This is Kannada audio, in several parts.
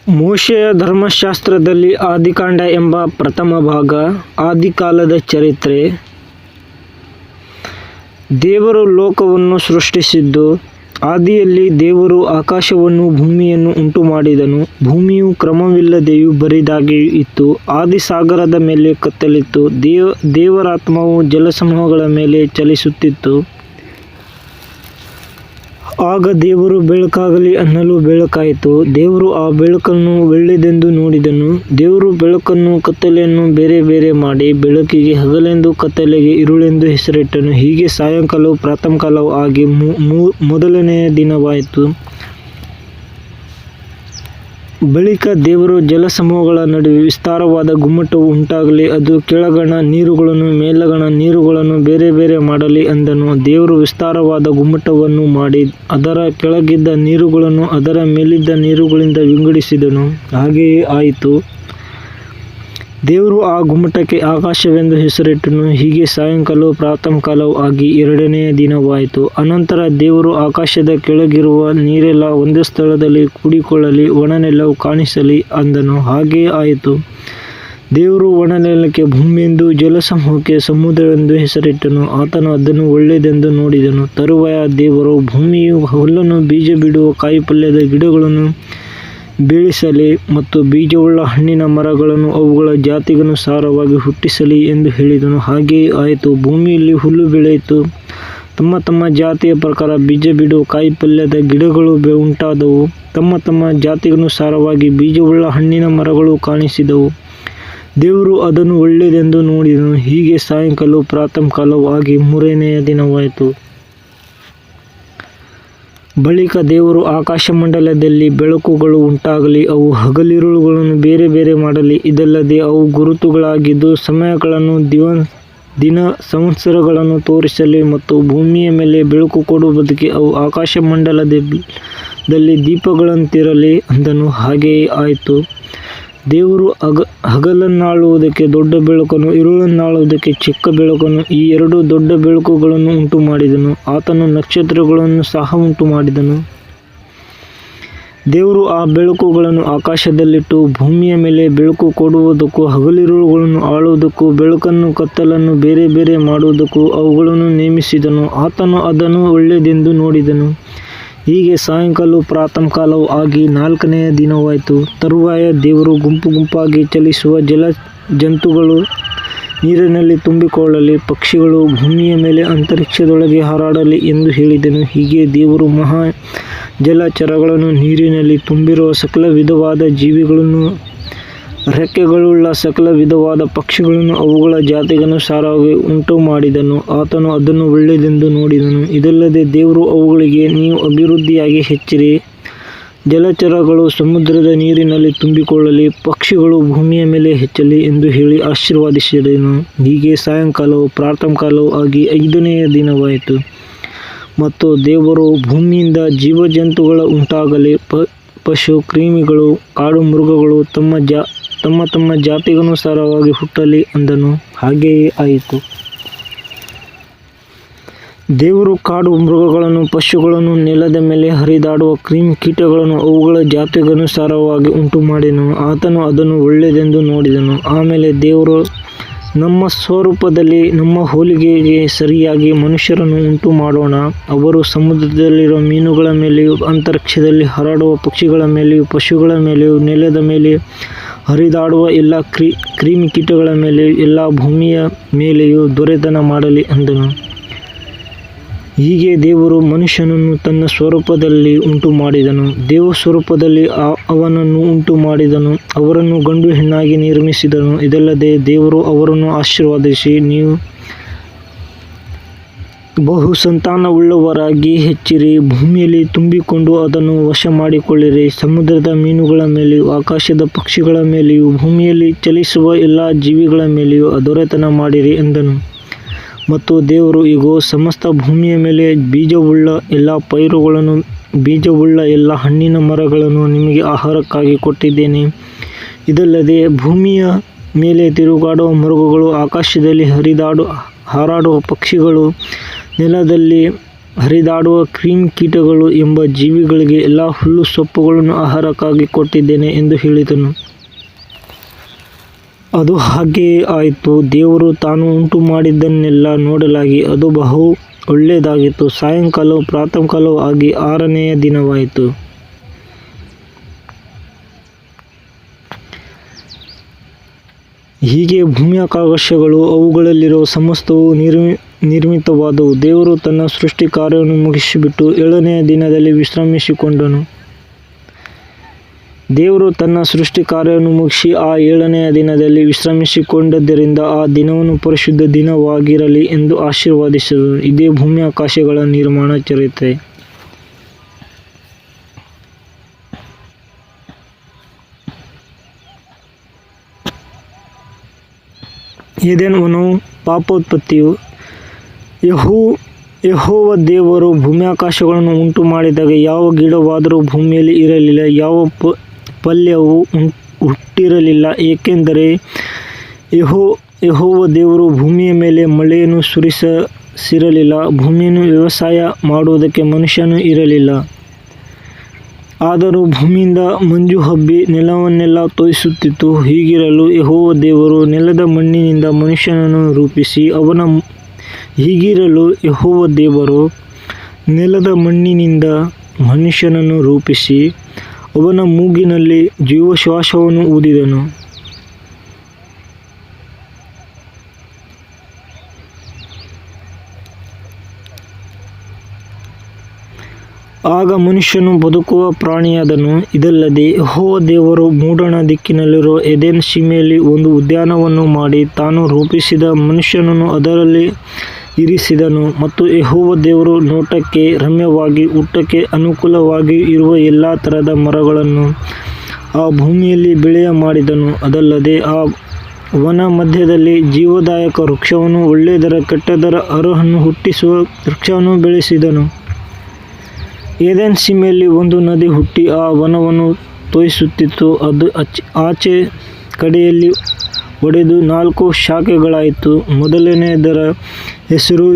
ಮೋಶೆಯ ಧರ್ಮಶಾಸ್ತ್ರದಲ್ಲಿ ಆದಿಕಾಂಡ ಎಂಬ ಪ್ರಥಮ ಭಾಗ. ಆದಿಕಾಲದ ಚರಿತ್ರೆ. ದೇವರು ಲೋಕವನ್ನು ಸೃಷ್ಟಿಸಿದ್ದು. ಆದಿಯಲ್ಲಿ ದೇವರು ಆಕಾಶವನ್ನೂ ಭೂಮಿಯನ್ನು ಉಂಟುಮಾಡಿದನು. ಭೂಮಿಯು ಕ್ರಮವಿಲ್ಲದೆಯೂ ಬರಿದಾಗಿಯೂ ಇತ್ತು. ಆದಿಸಾಗರದ ಮೇಲೆ ಕತ್ತಲಿತ್ತು. ದೇವರಾತ್ಮವು ಜಲಸಮೂಹಗಳ ಮೇಲೆ ಚಲಿಸುತ್ತಿತ್ತು. ಆಗ ದೇವರು ಬೆಳಕಾಗಲಿ ಅನ್ನಲು ಬೆಳಕಾಯಿತು. ದೇವರು ಆ ಬೆಳಕನ್ನು ಒಳ್ಳೆಯದೆಂದು ನೋಡಿದನು. ದೇವರು ಬೆಳಕನ್ನೂ ಕತ್ತಲೆಯನ್ನು ಬೇರೆ ಬೇರೆ ಮಾಡಿ, ಬೆಳಕಿಗೆ ಹಗಲೆಂದೂ ಕತ್ತಲೆಗೆ ಇರುಳೆಂದು ಹೆಸರಿಟ್ಟನು. ಹೀಗೆ ಸಾಯಂಕಾಲವೂ ಪ್ರಾತಃಕಾಲವೂ ಆಗಿ ಮೊದಲನೆಯ ದಿನವಾಯಿತು. ಬಳಿಕ ದೇವರು ಜಲಸಮೂಹಗಳ ನಡುವೆ ವಿಸ್ತಾರವಾದ ಗುಮ್ಮಟವು ಉಂಟಾಗಲಿ, ಅದು ಕೆಳಗಣ ನೀರುಗಳನ್ನೂ ಮೇಲಗಣ ನೀರುಗಳನ್ನೂ ಬೇರೆ ಬೇರೆ ಮಾಡಲಿ ಅಂದನು. ದೇವರು ವಿಸ್ತಾರವಾದ ಗುಮ್ಮಟವನ್ನು ಮಾಡಿ, ಅದರ ಕೆಳಗಿದ್ದ ನೀರುಗಳನ್ನು ಅದರ ಮೇಲಿದ್ದ ನೀರುಗಳಿಂದ ವಿಂಗಡಿಸಿದನು. ಹಾಗೆಯೇ ಆಯಿತು. ದೇವರು ಆ ಗುಮ್ಮಟಕ್ಕೆ ಆಕಾಶವೆಂದು ಹೆಸರಿಟ್ಟನು. ಹೀಗೆ ಸಾಯಂಕಾಲವೂ ಪ್ರಾತಃಕಾಲವೂ ಆಗಿ ಎರಡನೆಯ ದಿನವಾಯಿತು. ಅನಂತರ ದೇವರು ಆಕಾಶದ ಕೆಳಗಿರುವ ನೀರೆಲ್ಲ ಒಂದೇ ಸ್ಥಳದಲ್ಲಿ ಕೂಡಿಕೊಳ್ಳಲಿ, ಒಣನೆಲವು ಕಾಣಿಸಲಿ ಅಂದನು. ಹಾಗೆಯೇ ಆಯಿತು. ದೇವರು ಒಣನೆಲಕ್ಕೆ ಭೂಮಿಯೆಂದೂ ಜಲಸಮೂಹಕ್ಕೆ ಸಮುದ್ರವೆಂದೂ ಹೆಸರಿಟ್ಟನು. ಆತನು ಅದನ್ನು ಒಳ್ಳೆಯದೆಂದು ನೋಡಿದನು. ತರುವಾಯ ದೇವರು ಭೂಮಿಯು ಹುಲ್ಲನ್ನು, ಬೀಜ ಬಿಡುವ ಕಾಯಿಪಲ್ಯದ ಗಿಡಗಳನ್ನು ಬೆಳೆಸಲಿ ಮತ್ತು ಬೀಜವುಳ್ಳ ಹಣ್ಣಿನ ಮರಗಳನ್ನು ಅವುಗಳ ಜಾತಿಗನುಸಾರವಾಗಿ ಹುಟ್ಟಿಸಲಿ ಎಂದು ಹೇಳಿದನು. ಹಾಗೆಯೇ ಆಯಿತು. ಭೂಮಿಯಲ್ಲಿ ಹುಲ್ಲು ಬೆಳೆಯಿತು. ತಮ್ಮ ತಮ್ಮ ಜಾತಿಯ ಪ್ರಕಾರ ಬೀಜ ಬಿಡುವ ಕಾಯಿಪಲ್ಯದ ಗಿಡಗಳು ಉಂಟಾದವು. ತಮ್ಮ ತಮ್ಮ ಜಾತಿಗನುಸಾರವಾಗಿ ಬೀಜವುಳ್ಳ ಹಣ್ಣಿನ ಮರಗಳು ಕಾಣಿಸಿದವು. ದೇವರು ಅದನ್ನು ಒಳ್ಳೆಯದೆಂದು ನೋಡಿದನು. ಹೀಗೆ ಸಾಯಂಕಾಲವೂ ಪ್ರಾತಃಕಾಲವೂ ಆಗಿ ಮೂರನೆಯ ದಿನವಾಯಿತು. ಬಳಿಕ ದೇವರು ಆಕಾಶಮಂಡಲದಲ್ಲಿ ಬೆಳಕುಗಳು ಉಂಟಾಗಲಿ, ಅವು ಹಗಲಿರುಳುಗಳನ್ನು ಬೇರೆ ಬೇರೆ ಮಾಡಲಿ. ಇದಲ್ಲದೆ ಅವು ಗುರುತುಗಳಾಗಿದ್ದು ಸಮಯಗಳನ್ನೂ ದಿನ ಸಂವತ್ಸರಗಳನ್ನು ತೋರಿಸಲಿ ಮತ್ತು ಭೂಮಿಯ ಮೇಲೆ ಬೆಳಕು ಕೊಡುವುದಕ್ಕೆ ಅವು ಆಕಾಶಮಂಡಲದಲ್ಲಿ ದೀಪಗಳಂತಿರಲಿ ಅಂದನು. ಹಾಗೆಯೇ ಆಯಿತು. ದೇವರು ಹಗಲನ್ನಾಳುವುದಕ್ಕೆ ದೊಡ್ಡ ಬೆಳಕನ್ನು, ಇರುಳನ್ನಾಳುವುದಕ್ಕೆ ಚಿಕ್ಕ ಬೆಳಕನ್ನು, ಈ ಎರಡು ದೊಡ್ಡ ಬೆಳಕುಗಳನ್ನು ಉಂಟುಮಾಡಿದನು. ಆತನು ನಕ್ಷತ್ರಗಳನ್ನು ಸಹ ಉಂಟುಮಾಡಿದನು. ದೇವರು ಆ ಬೆಳಕುಗಳನ್ನು ಆಕಾಶದಲ್ಲಿಟ್ಟು, ಭೂಮಿಯ ಮೇಲೆ ಬೆಳಕು ಕೊಡುವುದಕ್ಕೂ ಹಗಲಿರುಳುಗಳನ್ನು ಆಳುವುದಕ್ಕೂ ಬೆಳಕನ್ನೂ ಕತ್ತಲನ್ನು ಬೇರೆ ಬೇರೆ ಮಾಡುವುದಕ್ಕೂ ಅವುಗಳನ್ನು ನೇಮಿಸಿದನು. ಆತನು ಅದನ್ನು ಒಳ್ಳೆಯದೆಂದು ನೋಡಿದನು. ಹೀಗೆ ಸಾಯಂಕಾಲವೂ ಪ್ರಾತಃಕಾಲವೂ ಆಗಿ ನಾಲ್ಕನೆಯ ದಿನವಾಯಿತು. ತರುವಾಯ ದೇವರು ಗುಂಪು ಗುಂಪಾಗಿ ಚಲಿಸುವ ಜಲಜಂತುಗಳು ನೀರಿನಲ್ಲಿ ತುಂಬಿಕೊಳ್ಳಲಿ, ಪಕ್ಷಿಗಳು ಭೂಮಿಯ ಮೇಲೆ ಅಂತರಿಕ್ಷದೊಳಗೆ ಹಾರಾಡಲಿ ಎಂದು ಹೇಳಿದನು. ಹೀಗೆ ದೇವರು ಮಹಾ ಜಲಚರಗಳನ್ನೂ, ನೀರಿನಲ್ಲಿ ತುಂಬಿರುವ ಸಕಲ ವಿಧವಾದ ಜೀವಿಗಳನ್ನೂ, ರೆಕ್ಕೆಗಳುಳ್ಳ ಸಕಲ ವಿಧವಾದ ಪಕ್ಷಿಗಳನ್ನೂ ಅವುಗಳ ಜಾತಿಗನುಸಾರವಾಗಿ ಉಂಟುಮಾಡಿದನು. ಆತನು ಅದನ್ನು ಒಳ್ಳೆಯದೆಂದು ನೋಡಿದನು. ಇದಲ್ಲದೆ ದೇವರು ಅವುಗಳಿಗೆ, ನೀವು ಅಭಿವೃದ್ಧಿಯಾಗಿ ಹೆಚ್ಚಿರಿ, ಜಲಚರಗಳು ಸಮುದ್ರದ ನೀರಿನಲ್ಲಿ ತುಂಬಿಕೊಳ್ಳಲಿ, ಪಕ್ಷಿಗಳು ಭೂಮಿಯ ಮೇಲೆ ಹೆಚ್ಚಲಿ ಎಂದು ಹೇಳಿ ಆಶೀರ್ವದಿಸಿದನು. ಹೀಗೆ ಸಾಯಂಕಾಲವೂ ಪ್ರಾತಃಕಾಲವೂ ಆಗಿ ಐದನೆಯ ದಿನವಾಯಿತು. ಮತ್ತು ದೇವರು, ಭೂಮಿಯಿಂದ ಜೀವಜಂತುಗಳ ಉಂಟಾಗಲಿ, ಪಶು ಕ್ರಿಮಿಗಳು, ಕಾಡು ಮೃಗಗಳು ತಮ್ಮ ತಮ್ಮ ಜಾತಿಗನುಸಾರವಾಗಿ ಹುಟ್ಟಲಿ ಅಂದನು. ಹಾಗೆಯೇ ಆಯಿತು. ದೇವರು ಕಾಡು ಮೃಗಗಳನ್ನೂ ಪಶುಗಳನ್ನೂ ನೆಲದ ಮೇಲೆ ಹರಿದಾಡುವ ಕ್ರಿಮಿಕೀಟಗಳನ್ನು ಅವುಗಳ ಜಾತಿಗನುಸಾರವಾಗಿ ಉಂಟುಮಾಡಿದನು. ಆತನು ಅದನ್ನು ಒಳ್ಳೆಯದೆಂದು ನೋಡಿದನು. ಆಮೇಲೆ ದೇವರು, ನಮ್ಮ ಸ್ವರೂಪದಲ್ಲಿ ನಮ್ಮ ಹೋಲಿಕೆಗೆ ಸರಿಯಾಗಿ ಮನುಷ್ಯರನ್ನು ಉಂಟುಮಾಡೋಣ. ಅವರು ಸಮುದ್ರದಲ್ಲಿರುವ ಮೀನುಗಳ ಮೇಲೆಯೂ, ಅಂತರಿಕ್ಷದಲ್ಲಿ ಹಾರಾಡುವ ಪಕ್ಷಿಗಳ ಮೇಲೆಯೂ, ಪಶುಗಳ ಮೇಲೆಯೂ, ನೆಲದ ಮೇಲೆ ಹರಿದಾಡುವ ಎಲ್ಲ ಕ್ರಿಮಿಕೀಟಗಳ ಮೇಲೆಯೂ, ಎಲ್ಲ ಭೂಮಿಯ ಮೇಲೆಯೂ ದೊರೆತನ ಮಾಡಲಿ ಅಂದನು. ಹೀಗೆ ದೇವರು ಮನುಷ್ಯನನ್ನು ತನ್ನ ಸ್ವರೂಪದಲ್ಲಿ ಉಂಟುಮಾಡಿದನು. ದೇವಸ್ವರೂಪದಲ್ಲಿ ಅವನನ್ನು ಉಂಟುಮಾಡಿದನು. ಅವರನ್ನು ಗಂಡು ಹೆಣ್ಣಾಗಿ ನಿರ್ಮಿಸಿದನು. ಇದಲ್ಲದೆ ದೇವರು ಅವರನ್ನು ಆಶೀರ್ವದಿಸಿ, ನೀವು ಬಹು ಸಂತಾನವುಳ್ಳವರಾಗಿ ಹೆಚ್ಚಿರಿ, ಭೂಮಿಯಲ್ಲಿ ತುಂಬಿಕೊಂಡು ಅದನ್ನು ವಶಮಾಡಿಕೊಳ್ಳಿರಿ, ಸಮುದ್ರದ ಮೀನುಗಳ ಮೇಲೆಯೂ, ಆಕಾಶದ ಪಕ್ಷಿಗಳ ಮೇಲೆಯೂ, ಭೂಮಿಯಲ್ಲಿ ಚಲಿಸುವ ಎಲ್ಲ ಜೀವಿಗಳ ಮೇಲೆಯೂ ದೊರೆತನ ಮಾಡಿರಿ ಎಂದನು. ಮತ್ತು ದೇವರು, ಇಗೋ, ಸಮಸ್ತ ಭೂಮಿಯ ಮೇಲೆ ಬೀಜವುಳ್ಳ ಎಲ್ಲ ಪೈರುಗಳನ್ನೂ ಬೀಜವುಳ್ಳ ಎಲ್ಲ ಹಣ್ಣಿನ ಮರಗಳನ್ನು ನಿಮಗೆ ಆಹಾರಕ್ಕಾಗಿ ಕೊಟ್ಟಿದ್ದೇನೆ. ಇದಲ್ಲದೆ ಭೂಮಿಯ ಮೇಲೆ ತಿರುಗಾಡುವ ಮೃಗಗಳು, ಆಕಾಶದಲ್ಲಿ ಹಾರಾಡುವ ಪಕ್ಷಿಗಳು, ನೆಲದಲ್ಲಿ ಹರಿದಾಡುವ ಕ್ರಿಮಿಕೀಟಗಳು ಎಂಬ ಜೀವಿಗಳಿಗೆ ಎಲ್ಲ ಹುಲ್ಲು ಸೊಪ್ಪುಗಳನ್ನು ಆಹಾರಕ್ಕಾಗಿ ಕೊಟ್ಟಿದ್ದೇನೆ ಎಂದು ಹೇಳಿದನು. ಅದು ಹಾಗೆಯೇ ಆಯಿತು. ದೇವರು ತಾನು ಉಂಟು ಮಾಡಿದ್ದನ್ನೆಲ್ಲ ನೋಡಲಾಗಿ ಅದು ಬಹು ಒಳ್ಳೆಯದಾಗಿತ್ತು. ಸಾಯಂಕಾಲವೂ ಪ್ರಾತಃಕಾಲವೂ ಆಗಿ 6ನೆಯ ದಿನವಾಯಿತು. ಹೀಗೆ ಭೂಮ್ಯಾಕಾಶಗಳು ಅವುಗಳಲ್ಲಿರುವ ಸಮಸ್ತವೂ ನಿರ್ಮಿತವಾದವು. ದೇವರು ತನ್ನ ಸೃಷ್ಟಿ ಕಾರ್ಯವನ್ನು ಮುಗಿಸಿಬಿಟ್ಟು 7ನೆಯ ದಿನದಲ್ಲಿ ವಿಶ್ರಮಿಸಿಕೊಂಡನು. ದೇವರು ತನ್ನ ಸೃಷ್ಟಿ ಕಾರ್ಯವನ್ನು ಮುಗಿಸಿ ಆ 7ನೆಯ ದಿನದಲ್ಲಿ ವಿಶ್ರಮಿಸಿಕೊಂಡದ್ದರಿಂದ ಆ ದಿನವನ್ನು ಪರಿಶುದ್ಧ ದಿನವಾಗಿರಲಿ ಎಂದು ಆಶೀರ್ವದಿಸಿದನು. ಇದೇ ಭೂಮ್ಯಾಕಾಶಗಳ ನಿರ್ಮಾಣ ಚರಿತ್ರೆ. ಏದೆನ್ ವನವು ಪಾಪೋತ್ಪತ್ತಿಯು. ಯೆಹೋವ ದೇವರು ಭೂಮ್ಯಾಕಾಶಗಳನ್ನು ಉಂಟು ಮಾಡಿದಾಗ ಯಾವ ಗಿಡವಾದರೂ ಭೂಮಿಯಲ್ಲಿ ಇರಲಿಲ್ಲ, ಯಾವ ಪಲ್ಯವೂ ಹುಟ್ಟಿರಲಿಲ್ಲ, ಏಕೆಂದರೆ ಯೆಹೋವ ದೇವರು ಭೂಮಿಯ ಮೇಲೆ ಮಳೆಯನ್ನು ಸುರಿಸಿರಲಿಲ್ಲ, ಭೂಮಿಯನ್ನು ವ್ಯವಸಾಯ ಮಾಡುವುದಕ್ಕೆ ಮನುಷ್ಯನೂ ಇರಲಿಲ್ಲ. ಆದರೂ ಭೂಮಿಯಿಂದ ಮಂಜು ಹಬ್ಬಿ ನೆಲವನ್ನೆಲ್ಲ ತೋಯಿಸುತ್ತಿತ್ತು. ಹೀಗಿರಲು ಯೆಹೋವ ದೇವರು ನೆಲದ ಮಣ್ಣಿನಿಂದ ಮನುಷ್ಯನನ್ನು ರೂಪಿಸಿ ಅವನ ಮೂಗಿನಲ್ಲಿ ಜೀವಶ್ವಾಸವನ್ನು ಊದಿದನು. ಆಗ ಮನುಷ್ಯನು ಬದುಕುವ ಪ್ರಾಣಿಯಾದನು. ಇದಲ್ಲದೆ ಯೆಹೋವ ದೇವರು ಮೂಡಣ ದಿಕ್ಕಿನಲ್ಲಿರುವ ಏದೆನ್ ಸೀಮೆಯಲ್ಲಿ ಒಂದು ಉದ್ಯಾನವನ್ನು ಮಾಡಿ ತಾನು ರೂಪಿಸಿದ ಮನುಷ್ಯನನ್ನು ಅದರಲ್ಲಿ ಇರಿಸಿದನು. ಮತ್ತು ಯೆಹೋವ ದೇವರು ನೋಟಕ್ಕೆ ರಮ್ಯವಾಗಿ ಊಟಕ್ಕೆ ಅನುಕೂಲವಾಗಿ ಇರುವ ಎಲ್ಲ ತರಹದ ಮರಗಳನ್ನು ಆ ಭೂಮಿಯಲ್ಲಿ ಬೆಳೆಯ ಮಾಡಿದನು. ಅದಲ್ಲದೆ ಆ ವನ ಮಧ್ಯದಲ್ಲಿ ಜೀವದಾಯಕ ವೃಕ್ಷವನ್ನು, ಒಳ್ಳೆಯದರ ಕೆಟ್ಟದರ ಅರಹನ್ನು ಹುಟ್ಟಿಸುವ ವೃಕ್ಷವನ್ನು ಬೆಳೆಸಿದನು. ಏದೆನ್ ಸೀಮೆಯಲ್ಲಿ ಒಂದು ನದಿ ಹುಟ್ಟಿ ಆ ವನವನ್ನು ತೋಯಿಸುತ್ತಿತ್ತು. ಅದು ಆಚೆ ಕಡೆಯಲ್ಲಿ ಒಡೆದು 4 ಶಾಖೆಗಳಾಯಿತು. ಮೊದಲನೆಯದರ ಹೆಸರು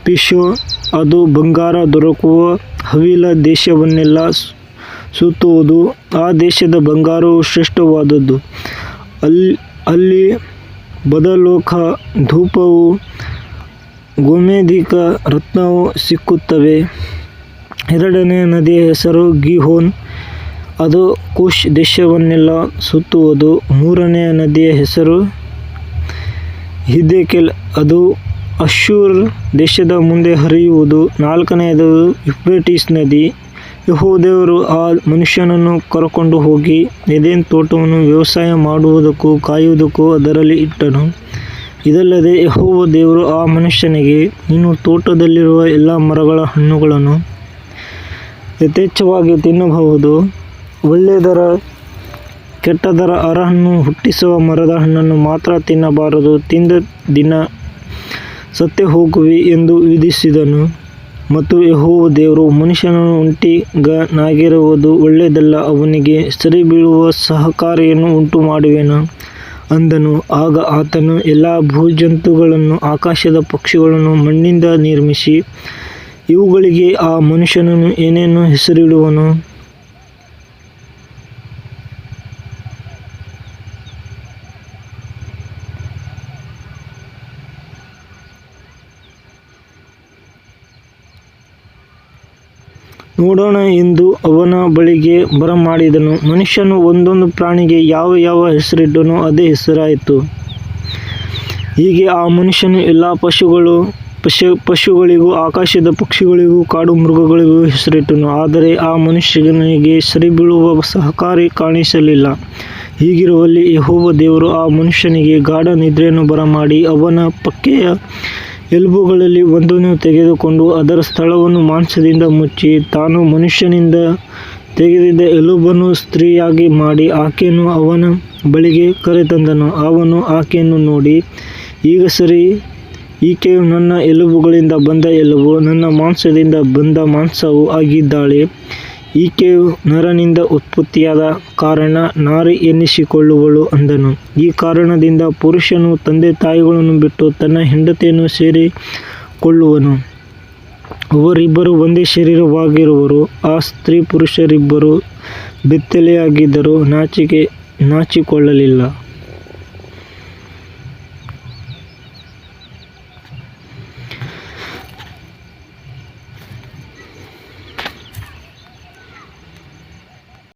ಪಿಶೋನ್. ಅದು ಬಂಗಾರ ದೊರಕುವ ಹವೀಲ ದೇಶವನ್ನೆಲ್ಲ ಸುತ್ತುವುದು. ಆ ದೇಶದ ಬಂಗಾರವು ಶ್ರೇಷ್ಠವಾದದ್ದು. ಅಲ್ಲಿ ಬದಲೋಖ, ಧೂಪವು, ಗೋಮೇಧಿಕ ರತ್ನವು ಸಿಕ್ಕುತ್ತವೆ. ಎರಡನೆಯ ನದಿಯ ಹೆಸರು ಗೀಹೋನ್. ಅದು ಕೂಷ್ ದೇಶವನ್ನೆಲ್ಲ ಸುತ್ತುವುದು. ಮೂರನೆಯ ನದಿಯ ಹೆಸರು ಹಿದ್ದೆಕೆಲ್. ಅದು ಅಶ್ಶೂರ್ ದೇಶದ ಮುಂದೆ ಹರಿಯುವುದು. ನಾಲ್ಕನೆಯದು ಯೂಫ್ರೇಟಿಸ್ ನದಿ. ಯೆಹೋವ ದೇವರು ಆ ಮನುಷ್ಯನನ್ನು ಕರಕೊಂಡು ಹೋಗಿ ಏದೆನ್ ತೋಟವನ್ನು ವ್ಯವಸಾಯ ಮಾಡುವುದಕ್ಕೂ ಕಾಯುವುದಕ್ಕೂ ಅದರಲ್ಲಿ ಇಟ್ಟನು. ಇದಲ್ಲದೆ ಯೆಹೋವ ದೇವರು ಆ ಮನುಷ್ಯನಿಗೆ, ನೀನು ತೋಟದಲ್ಲಿರುವ ಎಲ್ಲ ಮರಗಳ ಹಣ್ಣುಗಳನ್ನು ಯಥೇಚ್ಛವಾಗಿ ತಿನ್ನಬಹುದು, ಒಳ್ಳೆಯದರ ಕೆಟ್ಟದರ ಅರಹನ್ನು ಹುಟ್ಟಿಸುವ ಮರದ ಹಣ್ಣನ್ನು ಮಾತ್ರ ತಿನ್ನಬಾರದು, ತಿಂದ ದಿನ ಸತ್ತುಹೋಗುವಿ ಎಂದು ವಿಧಿಸಿದನು. ಮತ್ತು ಯೆಹೋವ ದೇವರು, ಮನುಷ್ಯನು ಒಂಟಿಗನಾಗಿರುವುದು ಒಳ್ಳೆಯದಲ್ಲ, ಅವನಿಗೆ ಸರಿಬೀಳುವ ಸಹಕಾರಿಯನ್ನು ಉಂಟುಮಾಡುವೆನು ಅಂದನು. ಆಗ ಆತನು ಎಲ್ಲ ಭೂಜಂತುಗಳನ್ನು, ಆಕಾಶದ ಪಕ್ಷಿಗಳನ್ನು ಮಣ್ಣಿನಿಂದ ನಿರ್ಮಿಸಿ, ಇವುಗಳಿಗೆ ಆ ಮನುಷ್ಯನು ಏನೇನು ಹೆಸರಿಡುವನು? ನೋಡೋಣ ಎಂದು ಅವನ ಬಳಿಗೆ ಬರಮಾಡಿದನು. ಮನುಷ್ಯನು ಒಂದೊಂದು ಪ್ರಾಣಿಗೆ ಯಾವ ಯಾವ ಹೆಸರಿಟ್ಟನೋ ಅದೇ ಹೆಸರಾಯಿತು. ಹೀಗೆ ಆ ಮನುಷ್ಯನು ಎಲ್ಲ ಪಶುಗಳಿಗೂ, ಆಕಾಶದ ಪಕ್ಷಿಗಳಿಗೂ, ಕಾಡು ಮೃಗಗಳಿಗೂ ಹೆಸರಿಟ್ಟನು. ಆದರೆ ಆ ಮನುಷ್ಯನಿಗೆ ಸರಿಬೀಳುವ ಸಹಕಾರಿ ಕಾಣಿಸಲಿಲ್ಲ. ಹೀಗಿರುವಲ್ಲಿ ಯೆಹೋವ ದೇವರು ಆ ಮನುಷ್ಯನಿಗೆ ಗಾಢ ನಿದ್ರೆಯನ್ನು ಬರಮಾಡಿ, ಅವನ ಪಕ್ಕೆಯ ಎಲುಬುಗಳಲ್ಲಿ ಒಂದನ್ನು ತೆಗೆದುಕೊಂಡು ಅದರ ಸ್ಥಳವನ್ನು ಮಾಂಸದಿಂದ ಮುಚ್ಚಿ, ತಾನು ಮನುಷ್ಯನಿಂದ ತೆಗೆದಿದ್ದ ಎಲುಬನ್ನು ಸ್ತ್ರೀಯಾಗಿ ಮಾಡಿ ಆಕೆಯನ್ನು ಅವನ ಬಳಿಗೆ ಕರೆತಂದನು. ಅವನು ಆಕೆಯನ್ನು ನೋಡಿ, ಈಗ ಸರಿ, ಈಕೆಯು ನನ್ನ ಎಲುಬುಗಳಿಂದ ಬಂದ ಎಲುಬು, ನನ್ನ ಮಾಂಸದಿಂದ ಬಂದ ಮಾಂಸವೂ ಆಗಿದ್ದಾಳೆ. ಈಕೆಯು ನರನಿಂದ ಉತ್ಪತ್ತಿಯಾದ ಕಾರಣ ನಾರಿ ಎನ್ನಿಸಿಕೊಳ್ಳುವಳು ಅಂದನು. ಈ ಕಾರಣದಿಂದ ಪುರುಷನು ತಂದೆ ತಾಯಿಗಳನ್ನು ಬಿಟ್ಟು ತನ್ನ ಹೆಂಡತಿಯನ್ನು ಸೇರಿಕೊಳ್ಳುವನು, ಅವರಿಬ್ಬರು ಒಂದೇ ಶರೀರವಾಗಿರುವರು. ಆ ಸ್ತ್ರೀ ಪುರುಷರಿಬ್ಬರು ಬೆತ್ತಲೆಯಾಗಿದ್ದರೂ ನಾಚಿಕೊಳ್ಳಲಿಲ್ಲ.